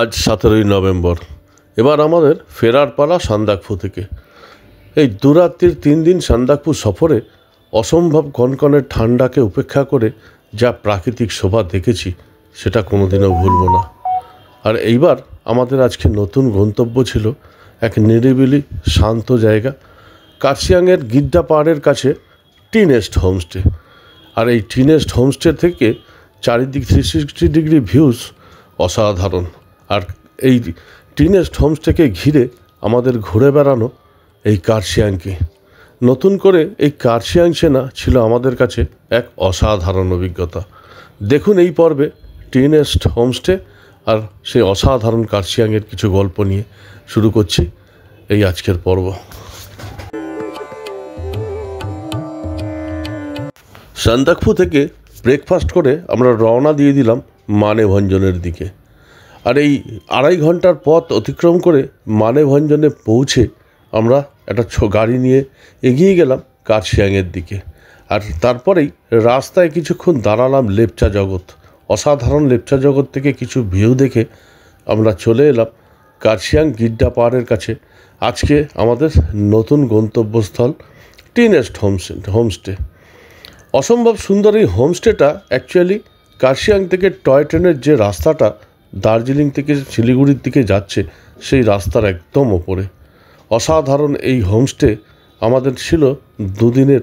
আজ 17ই নভেম্বর। এবার আমাদের ফেরার পালা সান্দাকফু থেকে। এই দুরাত্রির 3 দিন সান্দাকফু সফরে অসম্ভব কনকনে ঠান্ডাকে উপেক্ষা করে যা প্রাকৃতিক শোভা দেখেছি সেটা কোনোদিনও ভুলব না। আর এইবার আমাদের আজকে নতুন গন্তব্য ছিল এক নিরিবিলি শান্ত জায়গা, কার্শিয়াংয়ের গিদ্দা পাহাড়ের কাছে টি নেস্ট হোমস্টে। আর এই টি নেস্ট হোমস্টে থেকে চারিদিক 360 ডিগ্রি ভিউজ অসাধারণ। আর এই টি নেস্ট হোমস্টেকে ঘিরে আমাদের ঘুরে বেড়ানো এই কার্শিয়াংকে। নতুন করে এই কার্শিয়াং চেনা ছিল আমাদের কাছে এক অসাধারণ অভিজ্ঞতা। দেখুন এই পর্বে টি নেস্ট হোমস্টে আর সেই অসাধারণ কার্শিয়াংয়ের কিছু গল্প নিয়ে শুরু করছি এই আজকের পর্ব। সান্দাকফু থেকে ব্রেকফাস্ট করে আমরা রওনা দিয়ে দিলাম মানেভঞ্জনের দিকে। আর এই 2.5 ঘন্টার পথ অতিক্রম করে মানেভঞ্জনে পৌঁছে আমরা একটা গাড়ি নিয়ে এগিয়ে গেলাম কার্শিয়াংয়ের দিকে। আর তারপরেই রাস্তায় কিছুক্ষণ দাঁড়ালাম লেপচা জগৎ। অসাধারণ লেপচা জগৎ থেকে কিছু ভিউ দেখে আমরা চলে এলাম কার্শিয়াং গিদ্দা পাহাড়ের কাছে। আজকে আমাদের নতুন গন্তব্যস্থল টি নেস্ট হোমস্টে। অসম্ভব সুন্দর এই হোমস্টেটা অ্যাকচুয়ালি কার্শিয়াং থেকে টয় ট্রেনের যে রাস্তাটা দার্জিলিং থেকে শিলিগুড়ির দিকে যাচ্ছে সেই রাস্তার একদম ওপরে। অসাধারণ এই হোমস্টে আমাদের ছিল 2 দিনের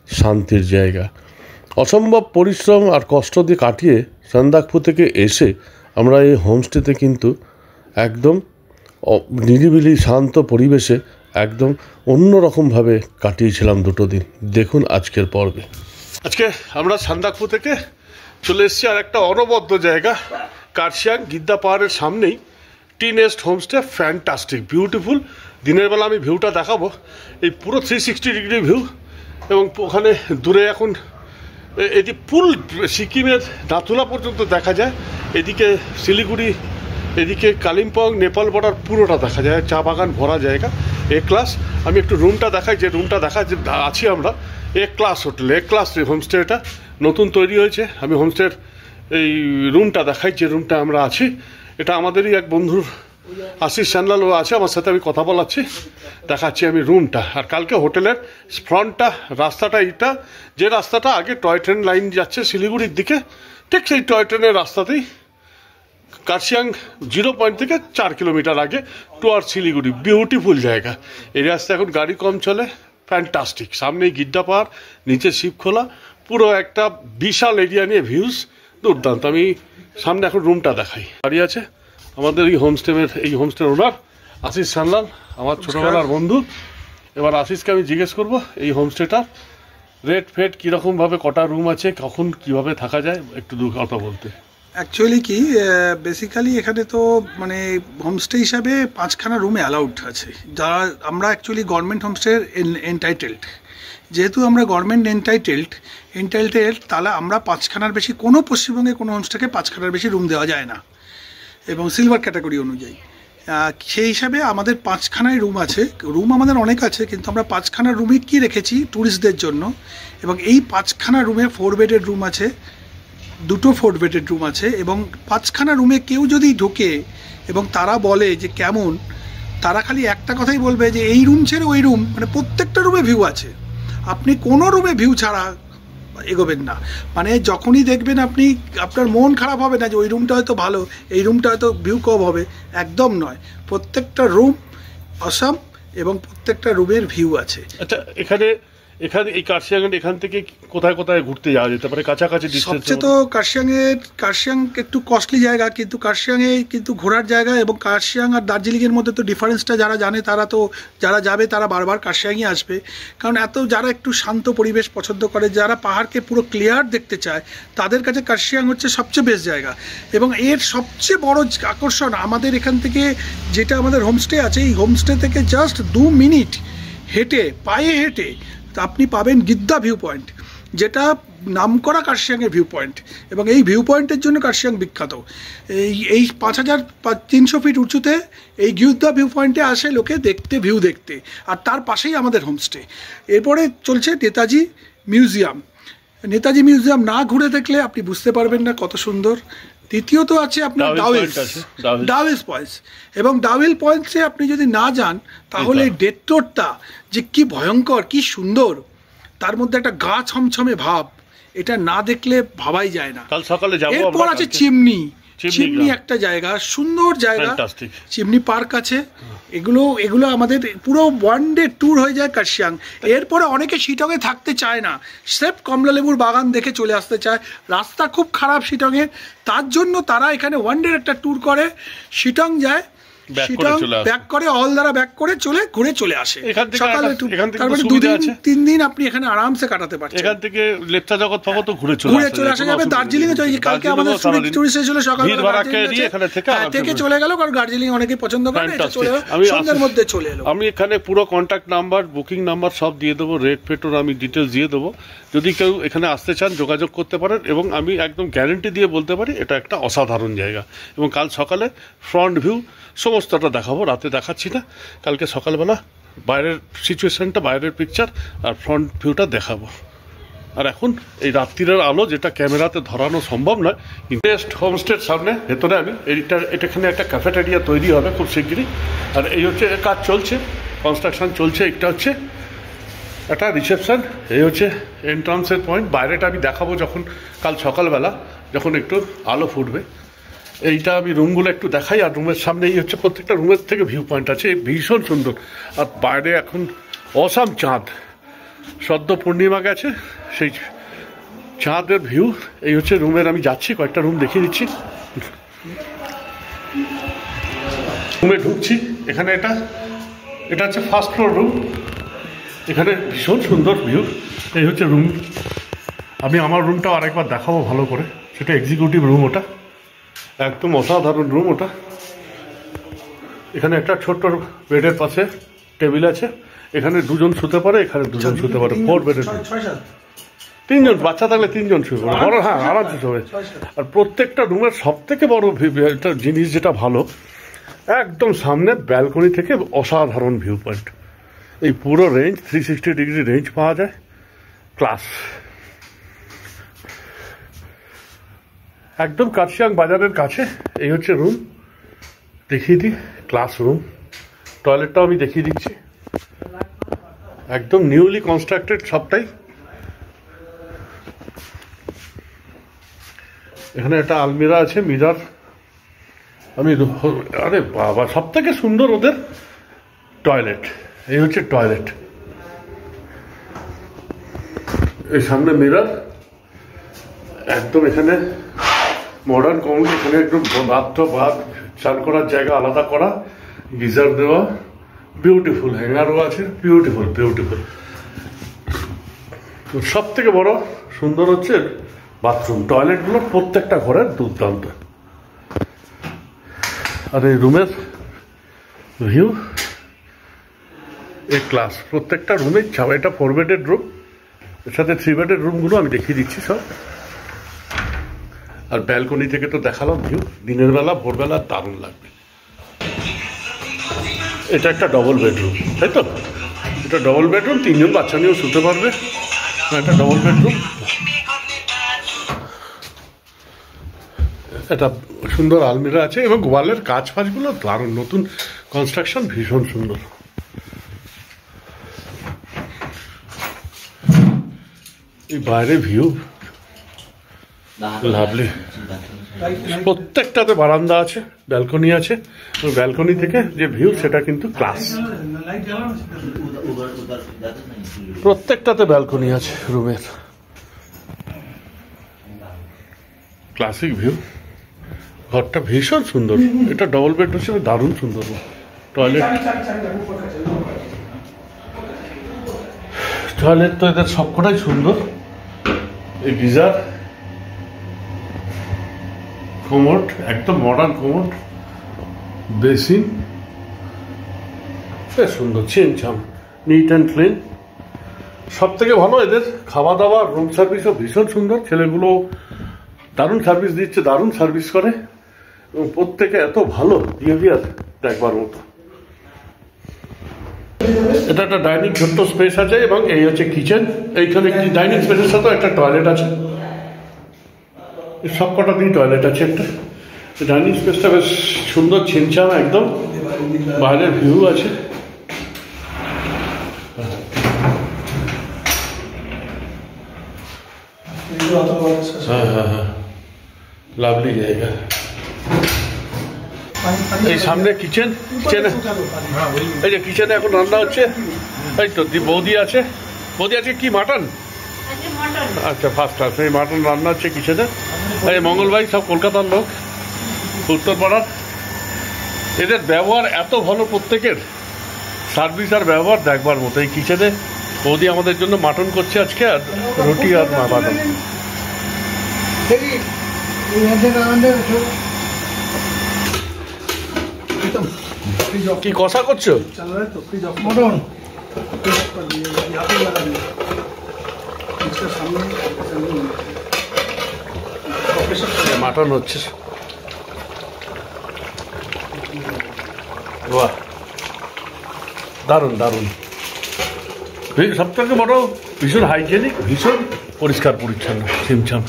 শান্তির জায়গা। অসম্ভব পরিশ্রম আর কষ্ট দিয়ে কাটিয়ে সান্দাকফু থেকে এসে আমরা এই হোমস্টেতে কিন্তু একদম নিরিবিলি শান্ত পরিবেশে একদম অন্যরকমভাবে কাটিয়েছিলাম 2 দিন। দেখুন আজকের পর্বে। আজকে আমরা সান্দাকফু থেকে চলে এসেছি আর একটা অনবদ্য জায়গা, কার্শিয়াং গিদ্দা পাহাড়ের সামনেই টি নেস্ট হোমস্টে। Fantastic beautiful. দিনের বেলা আমি ভিউটা দেখাবো, এই পুরো 360 ডিগ্রি ভিউ। এবং ওখানে দূরে এখন এটি ফুল সিকিমের নাথুলা পর্যন্ত দেখা যায়। এদিকে শিলিগুড়ি, এদিকে কালিম্পং, নেপাল বর্ডার পুরোটা দেখা যায়। চা বাগান ভরা জায়গা, এ ক্লাস। আমি একটু রুমটা দেখাই, যে রুমটা আছি আমরা এ ক্লাস হোটেলে। এ ক্লাস হোমস্টে, এটা নতুন তৈরি হয়েছে। আমি হোমস্টের এই রুমটা দেখাই, যে রুমটা আমরা আছি। এটা আমাদেরই এক বন্ধুর আশিস সান্যাল আছে, আমার সাথে আমি কথা বলাচ্ছি, দেখাচ্ছি আমি রুমটা। আর কালকে হোটেলের ফ্রন্টটা, রাস্তাটা এইটা, যে রাস্তাটা আগে টয় ট্রেন লাইন যাচ্ছে শিলিগুড়ির দিকে, ঠিক সেই টয় ট্রেনের রাস্তাতেই কার্শিয়াং 0 পয়েন্ট থেকে 4 কিলোমিটার আগে টুয়ার্ড শিলিগুড়ি। বিউটিফুল জায়গা। এই রাস্তায় এখন গাড়ি কম চলে। ফ্যান্টাস্টিক। সামনেই গিদ্দা পাহাড়, নিচে শিবখোলা, পুরো একটা বিশাল এরিয়া নিয়ে ভিউজ দুর্দান্ত। আমি সামনে এখন রুমটা দেখাই। গাড়ি আছে আমাদের এই হোমস্টের ওনার আশিস সান্যাল, আমার ছোটোবেলার বন্ধু। এবার আশিসকে আমি জিজ্ঞেস করবো এই হোমস্টেটার রেট ফেট কীরকমভাবে, কটা রুম আছে, কখন কিভাবে থাকা যায়, একটু দু কথা বলতে। অ্যাকচুয়ালি কি বেসিক্যালি এখানে তো মানে হোমস্টে হিসাবে 5খানা রুমে অ্যালাউড আছে। যারা আমরা অ্যাকচুয়ালি গভর্নমেন্ট হোমস্টে এনটাইটেলড, যেহেতু আমরা গভর্নমেন্ট এনটাইটেলড তাহলে আমরা 5খানার বেশি, কোনো পশ্চিমবঙ্গে কোনো হোমস্টেকে 5খানার বেশি রুম দেওয়া যায় না, এবং সিলভার ক্যাটাগরি অনুযায়ী। সেই হিসাবে আমাদের 5খানায় রুম আছে। রুম আমাদের অনেক আছে, কিন্তু আমরা 5খানা রুমই কি রেখেছি ট্যুরিস্টদের জন্য। এবং এই 5খানা রুমে 4 বেডের রুম আছে, 2টো 4 বেডের রুম আছে। এবং 5খানা রুমে কেউ যদি ঢোকে এবং তারা বলে যে কেমন, তারা খালি একটা কথাই বলবে যে এই রুম ছেড়ে ওই রুম, মানে প্রত্যেকটা রুমে ভিউ আছে, আপনি কোনো রুমে ভিউ ছাড়া এগোবেন না। মানে যখনই দেখবেন আপনি, আপনার মন খারাপ হবে না যে ওই রুমটা হয়তো ভালো, এই রুমটা হয়তো ভিউ কম হবে, একদম নয়। প্রত্যেকটা রুম অসাম এবং প্রত্যেকটা রুমের ভিউ আছে। আচ্ছা, এখানে এই এখান থেকে কোথায় কোথায় ঘুরতে যাওয়া যেতে পারে কাছাকাছি? সবচেয়ে তো কার্শিয়াং একটু কস্টলি জায়গা, কিন্তু কার্শিয়াংয়ে কিন্তু ঘোরার জায়গা। এবং কার্শিয়াং আর দার্জিলিংয়ের মধ্যে তো ডিফারেন্সটা যারা জানে, তারা তো যারা যাবে তারা বারবার কার্শিয়াংই আসবে। কারণ যারা একটু শান্ত পরিবেশ পছন্দ করে, যারা পাহাড়কে পুরো ক্লিয়ার দেখতে চায়, তাদের কাছে কার্শিয়াং হচ্ছে সবচেয়ে বেস্ট জায়গা। এবং এর সবচেয়ে বড় আকর্ষণ আমাদের এখান থেকে, যেটা আমাদের হোমস্টে আছে, এই হোমস্টে থেকে জাস্ট 2 মিনিট পায়ে হেঁটে আপনি পাবেন গিদ্দা ভিউ পয়েন্ট, যেটা নামকরা কার্শিয়াংয়ের ভিউ পয়েন্ট। এবং এই ভিউ পয়েন্টের জন্য কার্শিয়াং বিখ্যাত। এই 5300 ফিট উঁচুতে এই গিদ্দা ভিউ পয়েন্টে আসে লোকে দেখতে, ভিউ দেখতে। আর তার পাশেই আমাদের হোমস্টে। এরপরে চলছে নেতাজি মিউজিয়াম। নেতাজি মিউজিয়াম না ঘুরে দেখলে আপনি বুঝতে পারবেন না কত সুন্দর। দ্বিতীয়ত আছে আপনার ডাউইলস পয়েন্টস, এবং ডাউইল পয়েন্টসে আপনি যদি না যান তাহলে ডেথ রোডটা যে কি ভয়ঙ্কর, কি সুন্দর, তার মধ্যে একটা গা ছমছমে ভাব, এটা না দেখলে ভাবাই যায় না। কাল সকালে যাবো। এরপর আছে চিমনি একটা জায়গা, সুন্দর জায়গা, চিমনি পার্ক আছে। এগুলো আমাদের পুরো ওয়ান ডে ট্যুর হয়ে যায় কার্শিয়াং। এরপরে অনেকে শিটংয়ে থাকতে চায় না, সেফ কমলালেবুর বাগান দেখে চলে আসতে চায়। রাস্তা খুব খারাপ শিটংয়ে, তার জন্য তারা এখানে ওয়ান ডে একটা ট্যুর করে শিটং যায়, শিটং ব্যাক করে অলদারা ব্যাক করে ঘুরে চলে আসে সকালে। তারপরে 2-3 দিন আপনি এখানে আরামসে কাটাতে পারছেন। এখান থেকে লেপ্চা জগৎ তো ঘুরে চলে আসা যাবে। দার্জিলিং এ কালকে আমাদের টুরিস্ট এসেছিল, সকালে থেকে চলে গেল, কারণ দার্জিলিং অনেকে পছন্দ করে, সন্ধ্যার মধ্যে চলে এলো। আমি এখানে পুরো কন্ট্যাক্ট নাম্বার, বুকিং নাম্বার সব দিয়ে দেবো, রেট পেট্রোল আমি ডিটেলস দিয়ে দেবো। যদি কেউ এখানে আসতে চান যোগাযোগ করতে পারেন, এবং আমি একদম গ্যারেন্টি দিয়ে বলতে পারি এটা একটা অসাধারণ জায়গা। এবং কাল সকালে ফ্রন্ট ভিউ সমস্তটা দেখাবো, রাতে দেখাচ্ছি না, কালকে সকালবেলা বাইরের সিচুয়েশনটা, বাইরের পিকচার আর ফ্রন্ট ভিউটা দেখাবো। আর এখন এই রাত্রির আলো যেটা ক্যামেরাতে ধরানো সম্ভব নয়, ইন্টারেস্ট হোমস্টের সামনে ভেতরে আমি এটাখানে একটা ক্যাফেটেরিয়া তৈরি হবে খুব শিগগিরই। আর এই হচ্ছে কাজ চলছে, কনস্ট্রাকশন চলছে। এটা হচ্ছে একটা রিসেপশন, এই হচ্ছে এন্ট্রান্সের পয়েন্ট। বাইরেটা আমি দেখাবো যখন কাল সকালবেলা, যখন একটু আলো ফুটবে। এইটা আমি রুমগুলো একটু দেখাই। আর রুমের সামনে এই হচ্ছে, প্রত্যেকটা রুমের থেকে ভিউ পয়েন্ট আছে, ভীষণ সুন্দর। আর বাইরে এখন অসাম চাঁদ, সদ্য পূর্ণিমা গেছে, সেই চাঁদের ভিউ। এই হচ্ছে রুমের, আমি যাচ্ছি কয়েকটা রুম দেখিয়ে দিচ্ছি। রুমে ঢুকছি, এখানে এটা হচ্ছে ফার্স্ট ফ্লোর রুম। এখানে ভীষণ সুন্দর ভিউ। এই হচ্ছে রুম। আমি আমার রুমটাও আরেকবার দেখাবো ভালো করে, সেটা এক্সিকিউটিভ রুম, ওটা একদম অসাধারণ রুম ওটা। এখানে একটা ছোট্ট বেডের পাশে টেবিল আছে, এখানে 2 জন শুতে পারে, এখানে 2 জন শুতে পারে। 4 বেডের 3 জন, বাচ্চা থাকলে 3 জন শুতে পারে, বড় হ্যাঁ আরামসে শোবে। আর প্রত্যেকটা রুমের সব থেকে বড় জিনিস যেটা ভালো, একদম সামনে ব্যালকনি থেকে অসাধারণ ভিউ পয়েন্ট। এই পুরো রেঞ্জ 360 ডিগ্রি রেঞ্জ পাওয়া যায়, ক্লাস। একদম কার্শিয়াং বাজারের কাছে। এই হচ্ছে রুম, দেখিয়ে দিই, ক্লাস রুম। টয়লেটটাও আমি দেখিয়ে দিচ্ছি, একদম নিউলি কনস্ট্রাক্টেড সবটাই। এখানে একটা আলমিরা আছে, মিরার। আরে বাবা, সব থেকে সুন্দর ওদের টয়লেট। এই হচ্ছে টয়লেট, এই সামনে মিরার, একদম এখানে মডার্ন কমন। এখানে একদম বাথ চান করার জায়গা আলাদা করা, গিজার দেওয়া, বিউটিফুল হ্যাঙ্গারও আছে, বিউটিফুল। সব থেকে বড় সুন্দর হচ্ছে বাথরুম। টয়লেটগুলো প্রত্যেকটা ঘরের দুর্দান্ত। আর এই রুমের ভিউ এই ক্লাস, প্রত্যেকটা রুমে। এটা 4 বেডের রুম, এর সাথে 3 বেডের রুমগুলো আমি দেখিয়ে দিচ্ছি সব। আর ব্যালকনি থেকে তো দেখালাম ভিউ, দিনের বেলা ভোরবেলা দারুণ লাগবে। এটা একটা ডবল বেডরুম, তাই তো? এটা ডবল বেডরুম, 3 জন বাচ্চা নিয়েও শুতে পারবে। এটা ডবল বেডরুম। একটা সুন্দর আলমিরা আছে, এবং ওয়ালের কাজ ফাজগুলো দারুণ, নতুন কনস্ট্রাকশন, ভীষণ সুন্দর। এই বাইরে ভিউ লাভলি। প্রত্যেকটাতে বারান্দা আছে, ব্যালকনি আছে। ব্যালকনি থেকে যে ভিউ সেটা কিন্তু ক্লাস। প্রত্যেকটাতে ব্যালকনি আছে রুমের, ক্লাসিক ভিউ। ঘরটা ভীষণ সুন্দর। এটা ডবল বেড হিসেবে দারুণ সুন্দর। টয়লেট তো এদের সবকটাই সুন্দর। এই গিজার, কোমোড, একদম মডার্ন কোমোড, বেসিন, বেশ সুন্দর, ছিমছাম, নিট অ্যান্ড ক্লিন। সব থেকে ভালো এদের খাওয়া দাওয়া, রুম সার্ভিসও ভীষণ সুন্দর। ছেলেগুলো দারুণ সার্ভিস দিচ্ছে, দারুণ সার্ভিস করে, এবং প্রত্যেকে এত ভালো বিহেভিয়ার দেখবার মতো। এটা একটা ডাইনিং ছোট্ট স্পেস আছে এবং এই হচ্ছে কিচেন। এইখানে ডাইনিং স্পেসের সাথে একটা টয়লেট আছে, সব কটা দিয়ে টয়লেট আছে একটা। ডাইনিং স্পেসটা বেশ সুন্দর ছিমছাম একদম, বাইরের ভিউ আছে। হ্যাঁ হ্যাঁ হ্যাঁ, লাভলি জায়গা। এই সামনে কিচেনে এই যে কিচেনে এখন রান্না হচ্ছে। এই তো বৌদি আছে, বৌদি আছে কি মাটন? আচ্ছা, ফার্স্ট ক্লাস। এই মাটন রান্না হচ্ছে কিচেনে। এই মঙ্গলবাই সব কলকাতার লোক, উত্তরপাড়ার। এদের ব্যবহার এত ভালো, প্রত্যেকের সার্ভিস আর ব্যবহার দেখবার মতো। এই কিচেনে বৌদি আমাদের জন্য মাটন করছে আজকে, আর রুটি আর বাদাম। কি কষা করছো? মাটন হচ্ছে। বাহ, দারুণ দারুণ। সব থেকে বড় ভীষণ হাইজেনিক, ভীষণ পরিষ্কার পরিচ্ছন্ন, ছিমছাম।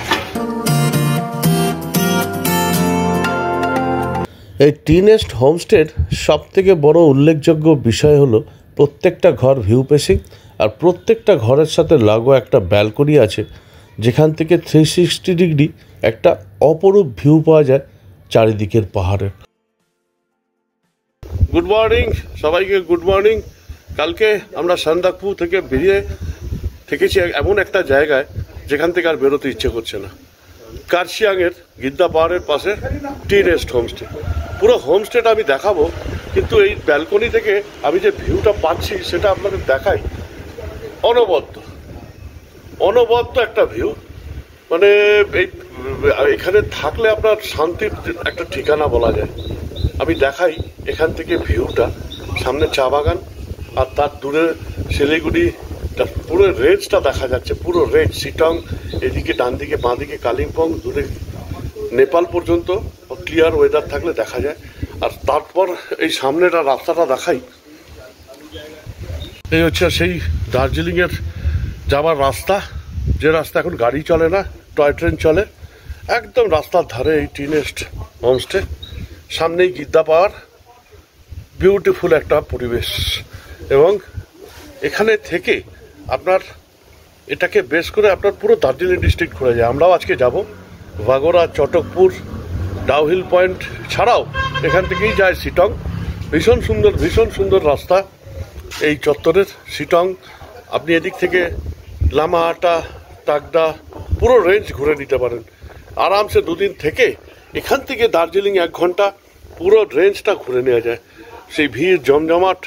এই টি নেস্ট হোমস্টের সব থেকে বড় উল্লেখযোগ্য বিষয় হলো প্রত্যেকটা ঘর ভিউ ফেসিং, আর প্রত্যেকটা ঘরের সাথে লাগোয়া একটা ব্যালকনি আছে, যেখান থেকে 360 ডিগ্রি একটা অপরূপ ভিউ পাওয়া যায় চারিদিকের পাহাড়ের। গুড মর্নিং সবাইকে, গুড মর্নিং। কালকে আমরা সান্দাকফু থেকে বেরিয়ে থেকেছি এমন একটা জায়গায় যেখান থেকে আর বেরোতে ইচ্ছে করছে না। কার্শিয়াংয়ের গিদ্দা পাহাড়ের পাশে টি নেস্ট হোমস্টে। পুরো হোমস্টেটা আমি দেখাবো, কিন্তু এই ব্যালকনি থেকে আমি যে ভিউটা পাচ্ছি সেটা আপনাদের দেখাই। অনবদ্য একটা ভিউ, মানে এখানে থাকলে আপনার শান্তির একটা ঠিকানা বলা যায়। আমি দেখাই এখান থেকে ভিউটা। সামনে চা বাগান, আর তার দূরে শিলিগুড়ি, পুরো রেঞ্জটা দেখা যাচ্ছে, পুরো রেঞ্জ। শিটং, এদিকে ডান দিকে বাঁ দিকে কালিম্পং, দূরে নেপাল পর্যন্ত ক্লিয়ার ওয়েদার থাকলে দেখা যায়। আর তারপর এই সামনেটা রাস্তাটা দেখাই। এই হচ্ছে সেই দার্জিলিংয়ের যাবার রাস্তা, যে রাস্তা এখন গাড়ি চলে না, টয় ট্রেন চলে। একদম রাস্তার ধারে এই টি নেস্ট হোমস্টে, সামনেই গিদ্দা পাহাড়, বিউটিফুল একটা পরিবেশ। এবং এখানে থেকে আপনার এটাকে বেস করে আপনার পুরো দার্জিলিং ডিস্ট্রিক্ট ঘুরে যায়। আমরাও আজকে যাব ভাগোরা, চটকপুর, ডাউহিল পয়েন্ট ছাড়াও এখান থেকেই যায় শিটং। ভীষণ সুন্দর রাস্তা এই চত্বরের শিটং। আপনি এদিক থেকে লামাহাটা, তাগদা, পুরো রেঞ্জ ঘুরে নিতে পারেন আরামসে। দুদিন থেকে এখান থেকে দার্জিলিং 1 ঘন্টা, পুরো রেঞ্জটা ঘুরে নেওয়া যায়। সেই ভিড় জমজমাট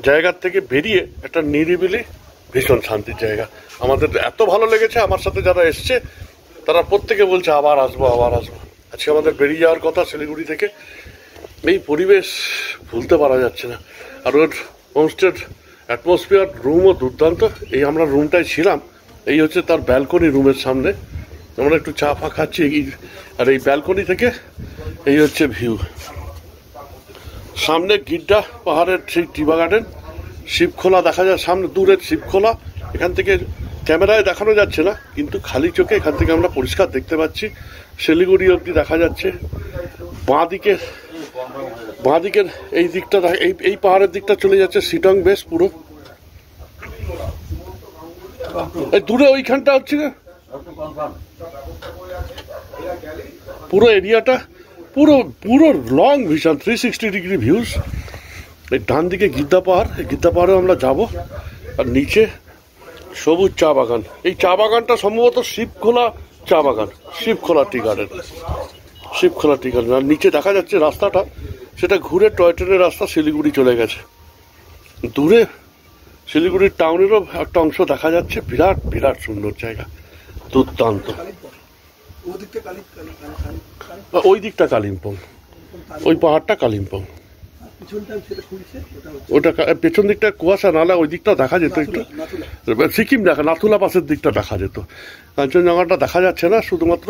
জায়গার থেকে বেরিয়ে একটা নিরিবিলি ভীষণ শান্তির জায়গা। আমাদের এত ভালো লেগেছে, আমার সাথে যারা এসছে তারা প্রত্যেকে বলছে আবার আসবো। আজকে আমাদের বেরিয়ে যাওয়ার কথা শিলিগুড়ি থেকে। এই পরিবেশ ভুলতে পারা যাচ্ছে না। আর ওর হোমস্টের অ্যাটমসফিয়ার, রুমও দুর্দান্ত। এই আমরা রুমটায় ছিলাম, এই হচ্ছে তার ব্যালকনি। রুমের সামনে আমরা একটু চা ফা খাচ্ছি, আর এই ব্যালকনি থেকে এই হচ্ছে ভিউ। সামনে গিদ্দা পাহাড়ের সেই টিবা গার্ডেন, শিবখোলা দেখা যায় সামনে, দূরের শিবখোলা। এখান থেকে ক্যামেরায় দেখানো যাচ্ছে না, কিন্তু খালি চোখে এখান থেকে আমরা পরিষ্কার দেখতে পাচ্ছি। শিলিগুড়ি অবধি দেখা যাচ্ছে। বাঁ দিকের এই দিকটা, এই পাহাড়ের দিকটা চলে যাচ্ছে শিটং বেস পুরো। এই দূরে ওইখানটা হচ্ছে পুরো এরিয়াটা, পুরো লং ভিশন, 360 ডিগ্রি ভিউজ। এই ডান দিকে গিদ্দা পাহাড়, এই গিদ্দা পাহাড়েও আমরা যাব। আর নিচে সবুজ চা বাগান। এই চা বাগানটা সম্ভবত শিবখোলা চা বাগান, শিবখোলা টি গার্ডেন। আর নিচে দেখা যাচ্ছে রাস্তাটা, সেটা ঘুরে টয় ট্রেনের রাস্তা শিলিগুড়ি চলে গেছে। দূরে শিলিগুড়ির টাউনেরও একটা অংশ দেখা যাচ্ছে। বিরাট সুন্দর জায়গা, দুর্দান্ত। ওই দিকটা কালিম্পং, ওই পাহাড়টা কালিম্পং। ওটা পেছন দিকটা কুয়াশা, নাহলে ওই দিকটা দেখা যেত একটু। সিকিম নাথুলা পাসের দিকটা দেখা যেত। কাঞ্চনজঙ্ঘাটা দেখা যাচ্ছে না, শুধুমাত্র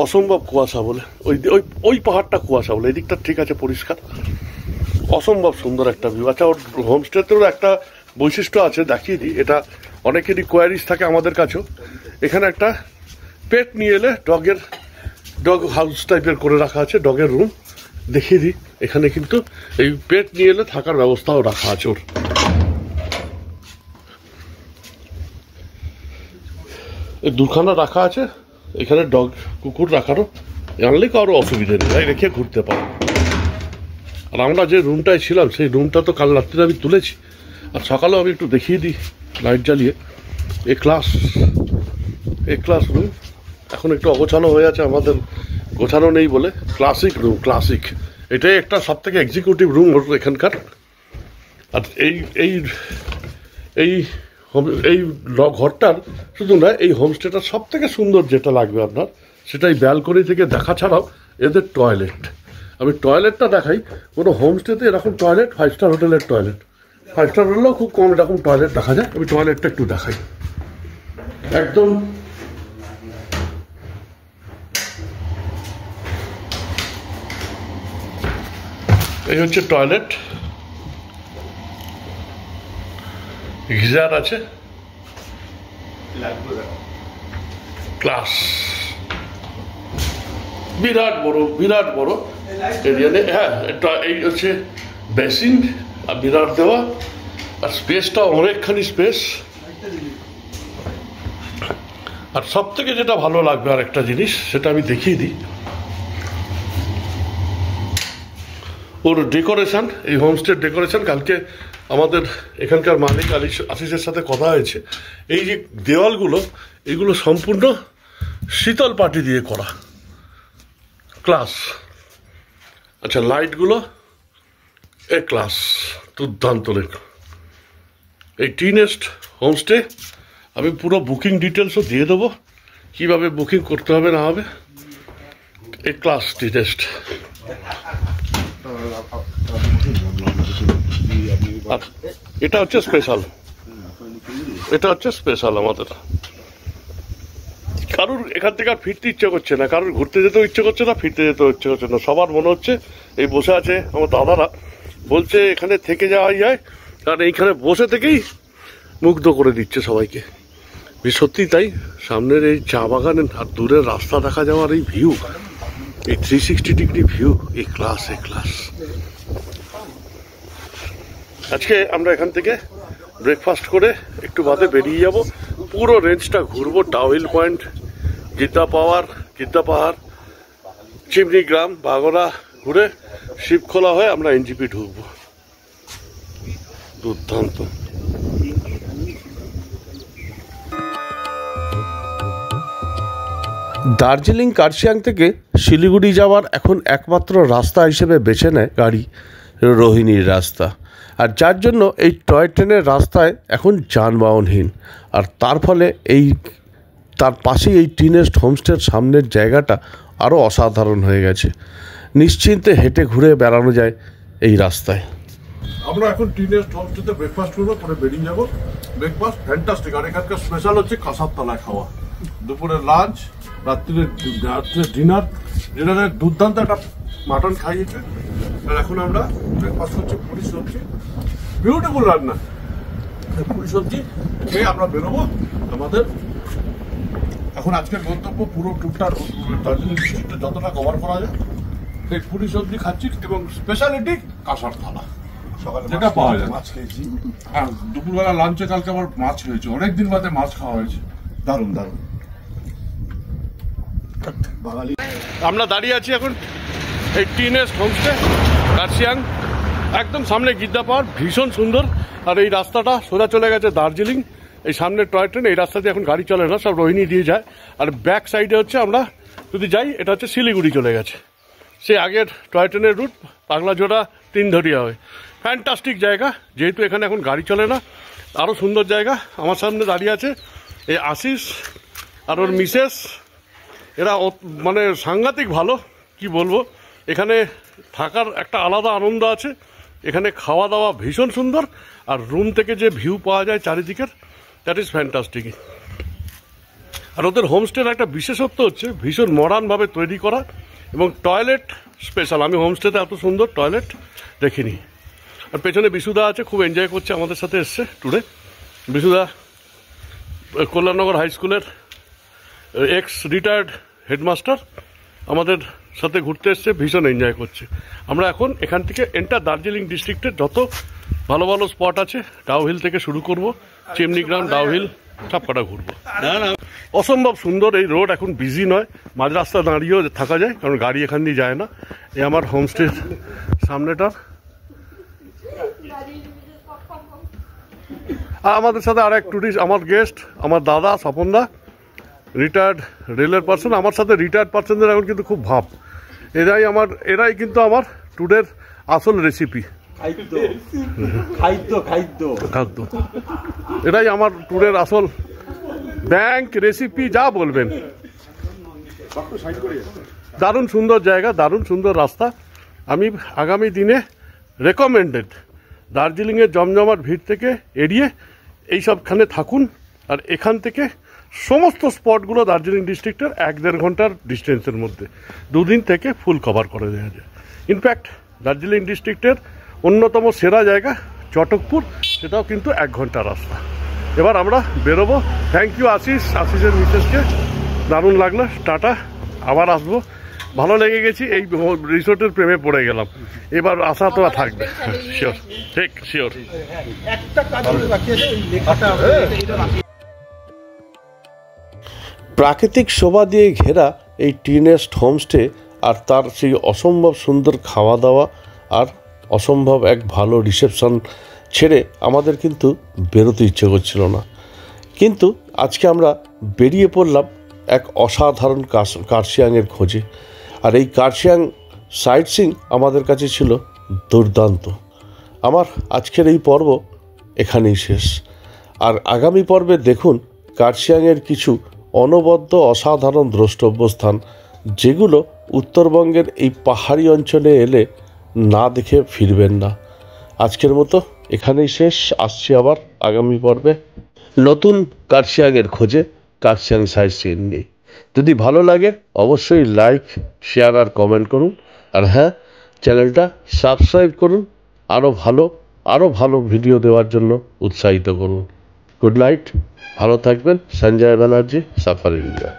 অসম্ভব কুয়াশা বলে। ওই পাহাড়টা কুয়াশা বলে, এই দিকটা ঠিক আছে পরিষ্কার। অসম্ভব সুন্দর একটা ভিউ। আচ্ছা, ওর হোমস্টেতেও একটা বৈশিষ্ট্য আছে, দেখিয়ে দিই। এটা অনেকেরই কোয়ারিজ থাকে আমাদের কাছেও। এখানে একটা পেট নিয়ে এলে ডগ হাউস টাইপের করে রাখা আছে, ডগের রুম। দেখিয়ে দিই, এখানে কিন্তু এই পেট নিয়ে এলে থাকার ব্যবস্থাও রাখা আছে ওর। এই দুখানা রাখা আছে, এখানে ডগ কুকুর রাখারও আনলে কারো অসুবিধা নেই, তাই রেখে ঘুরতে পারো। আর আমরা যে রুমটায় ছিলাম সেই রুমটা তো কাল রাত্রে আমি তুলেছি, আর সকালেও আমি একটু দেখিয়ে দিই লাইট জ্বালিয়ে। এ ক্লাস রুম এখন একটু অগোছানো হয়ে আছে, আমাদের গোছানো নেই বলে। Classic room, classic. এটাই একটা সব থেকে এক্সিকিউটিভ রুম এখানকার। আর এই ঘরটার শুধু না, এই হোমস্টেটার সব থেকে সুন্দর যেটা লাগবে আপনার, সেটাই ব্যালকনি থেকে দেখা ছাড়াও এদের টয়লেট। আমি টয়লেটটা দেখাই। কোনো হোমস্টেতে এরকম টয়লেট, 5 স্টার হোটেলের টয়লেট, 5 স্টার হোটেলেও খুব কম এরকম টয়লেট দেখা যায়। আমি টয়লেটটা একটু দেখাই। একদম এই হচ্ছে টয়লেট, গিজার আছে, ক্লাস, বিরাট বড় এরিয়া নেই। হ্যাঁ, এটা এই হচ্ছে বেসিন আর বিরাট দেওয়া, আর স্পেসটা অনেকখানি স্পেস। আর সব থেকে যেটা ভালো লাগবে আর একটা জিনিস, সেটা আমি দেখিয়ে দিই। ওর ডেকোরেশন, এই হোমস্টের ডেকোরেশন। কালকে আমাদের এখানকার মালিক আশিসের সাথে কথা হয়েছে। এই যে দেওয়ালগুলো, এগুলো সম্পূর্ণ শীতল পাটি দিয়ে করা, ক্লাস। আচ্ছা, লাইটগুলো ক্লাস, দুর্দান্ত। এই টিনেস্ট হোমস্টে আমি পুরো বুকিং ডিটেলসও দিয়ে দেবো, কীভাবে বুকিং করতে হবে না হবে। এই ক্লাস টিনেস্ট। এটা হচ্ছে স্পেশাল আমাদের। কারুর এখান থেকে আর ফিরতে ইচ্ছে করছে না, কারুর ঘুরতে যেতেও ইচ্ছে করছে না, ফিরতে যেতেও ইচ্ছে করছে না। সবার মনে হচ্ছে এই বসে আছে আমার দাদারা, বলছে এখানে থেকে যাওয়াই যায়, কারণ এইখানে বসে থেকেই মুগ্ধ করে দিচ্ছে সবাইকে। সত্যি তাই। সামনের এই চা বাগানের আর দূরের রাস্তা দেখা যাওয়ার এই ভিউ, এই 360 ডিগ্রি ভিউ, এই ক্লাস। আজকে আমরা এখান থেকে ব্রেকফাস্ট করে একটু বাদে বেরিয়ে যাব, পুরো রেঞ্জটা ঘুরবো। ডাউহিল পয়েন্ট, গীতা পাহাড়, চিমনি গ্রাম, বাগড়া ঘুরে শিবখোলা হয়ে আমরা এনজিপি ঢুকবো। দুর্দান্ত। দার্জিলিং কার্শিয়াং থেকে শিলিগুড়ি যাওয়ার এখন একমাত্র রাস্তা হিসেবে বেছে নেয় গাড়ি রোহিণীর রাস্তা। আর যার জন্য এই টয় ট্রেনের রাস্তায় এখন যানবাহনহীন। আর তার ফলে তার পাশেই এই টিনেস্ট হোমস্টের সামনের জায়গাটা আরও অসাধারণ হয়ে গেছে। নিশ্চিন্তে হেঁটে ঘুরে বেড়ানো যায় এই রাস্তায়। আমরা এখন টিনেস্ট হোমস্টেতে ব্রেকফাস্ট করবো, পরে বেরিয়ে যাবো। Breakfast fantastic. আর এখানকার স্পেশাল হচ্ছে কাঁসার তলায় খাওয়া। দুপুরের লাঞ্চ, রাত্রির ডিনারের দুর্দান্ত একটা মাটন খাইয়েছে। আর এখন আমরা ব্রেকফাস্ট করছি পুরি সবজি, বিউটিফুল রান্না। পুরি সবজি খেয়ে আমরা বেরোবো আমাদের এখন আজকের গন্তব্য। পুরো টুকটা দার্জিলিং ডিস্ট্রিক্টে যতটা কভার করা যায়, এই পুরি সবজি খাচ্ছি এবং স্পেশালিটি কাঁসার থালা যেটা পাওয়া যায়। মাছ খেয়েছি, হ্যাঁ, দুপুরবেলা লাঞ্চে কালকে আবার মাছ হয়েছে, অনেকদিন বাদে মাছ খাওয়া হয়েছে। দারুণ। আমরা দাঁড়িয়ে আছি এখন এই টিনেস্ট হোমস্টে কার্শিয়াং, একদম সামনে গিদ্দা পাহাড়, ভীষণ সুন্দর। আর এই রাস্তাটা সোজা চলে গেছে দার্জিলিং। এই সামনে টয় ট্রেন, এই রাস্তা দিয়ে এখন গাড়ি চলে না, সব রোহিণী দিয়ে যায়। আর ব্যাক সাইডে হচ্ছে আমরা যদি যাই, এটা হচ্ছে শিলিগুড়ি চলে গেছে। সেই আগের টয় ট্রেনের রুট পাগলাঝোড়া, তিনধরিয়া হয়ে। ফ্যান্টাস্টিক জায়গা, যেহেতু এখানে এখন গাড়ি চলে না, আরও সুন্দর জায়গা। আমার সামনে দাঁড়িয়ে আছে এই আশিস আর ওর মিসেস। এরা মানে সাংঘাতিক ভালো, কি বলবো। এখানে থাকার একটা আলাদা আনন্দ আছে। এখানে খাওয়া দাওয়া ভীষণ সুন্দর, আর রুম থেকে যে ভিউ পাওয়া যায় চারিদিকের, দ্যাট ইজ ফ্যান্টাস্টিক। আর ওদের হোমস্টের একটা বিশেষত্ব হচ্ছে ভীষণ মডার্নভাবে তৈরি করা, এবং টয়লেট স্পেশাল। আমি হোমস্টেতে এত সুন্দর টয়লেট দেখিনি। আর পেছনে বিশুদা আছে, খুব এনজয় করছে, আমাদের সাথে এসছে ট্যুরে। বিশুদা কল্যাণনগর হাই স্কুলের এক্স রিটায়ার্ড হেডমাস্টার, আমাদের সাথে ঘুরতে এসছে, ভীষণ এনজয় করছে। আমরা এখন এখান থেকে এন্টার দার্জিলিং ডিস্ট্রিক্টের যত ভালো ভালো স্পট আছে, ডাউহিল থেকে শুরু করব, চিমনি গ্রাউন্ড, ডাউহিল সবকটা ঘুরবো। অসম্ভব সুন্দর এই রোড, এখন বিজি নয়, মাঝ রাস্তা দাঁড়িয়েও থাকা যায়, কারণ গাড়ি এখান দিয়ে যায় না। এই আমার হোমস্টের সামনেটা। আর আমাদের সাথে আর এক টুরিস্ট, আমার গেস্ট, আমার দাদা স্বপনদা, রিটায়ার্ড রেলের পার্সন। আমার সাথে রিটায়ার্ড পার্সনদের এখন কিন্তু খুব ভাব। এরাই কিন্তু আমার ট্যুরের আসল রেসিপি, খাদ্য। এটাই আমার ট্যুরের আসল ব্যাংক রেসিপি, যা বলবেন। দারুণ সুন্দর জায়গা, দারুণ সুন্দর রাস্তা। আমি আগামী দিনে রেকমেন্ডেড দার্জিলিংয়ের জমজমাট ভিড় থেকে এড়িয়ে এইসবখানে থাকুন। আর এখান থেকে সমস্ত স্পটগুলো দার্জিলিং ডিস্ট্রিক্টের 1-1.5 ঘন্টার ডিস্টেন্সের মধ্যে 2 দিন থেকে ফুল কভার করে দেওয়া যায়। ইনফ্যাক্ট দার্জিলিং ডিস্ট্রিক্টের অন্যতম সেরা জায়গা চটকপুর, সেটাও কিন্তু 1 ঘন্টা রাস্তা। এবার আমরা বেরোবো। থ্যাংক ইউ আশিসের মিসেসকে, দারুণ লাগলো। টাটা, আবার আসবো। ভালো লেগে গেছি, এই রিসোর্টের প্রেমে পড়ে গেলাম। এবার আশা তো থাকবে, শিওর, ঠিক শিওর। প্রাকৃতিক শোভা দিয়ে ঘেরা এই টিনেস্ট হোমস্টে আর তার সেই অসম্ভব সুন্দর খাওয়া দাওয়া আর অসম্ভব এক ভালো রিসেপশন ছেড়ে আমাদের কিন্তু বেরোতে ইচ্ছে করছিল না। কিন্তু আজকে আমরা বেরিয়ে পড়লাম এক অসাধারণ কার্শিয়াংয়ের খোঁজে। আর এই কার্শিয়াং সাইট সিইং আমাদের কাছে ছিল দুর্দান্ত। আমার আজকের এই পর্ব এখানেই শেষ। আর আগামী পর্বে দেখুন কার্শিয়াংয়ের কিছু অনবদ্য অসাধারণ দ্রষ্টব্য স্থান, যেগুলো উত্তরবঙ্গের এই পাহাড়ি অঞ্চলে এলে না দেখে ফিরবেন না। আজকের মতো এখানেই শেষ। আসছি আবার আগামী পর্বে নতুন কার্শিয়াংয়ের খোঁজে, কার্শিয়াং সাইট সিইং নিয়ে। যদি ভালো লাগে অবশ্যই লাইক, শেয়ার আর কমেন্ট করুন। আর হ্যাঁ, চ্যানেলটা সাবস্ক্রাইব করুন, আরও ভালো ভিডিও দেওয়ার জন্য উৎসাহিত করুন। গুড নাইট, ভালো থাকবেন। Sanjay Banerjee, suffer India.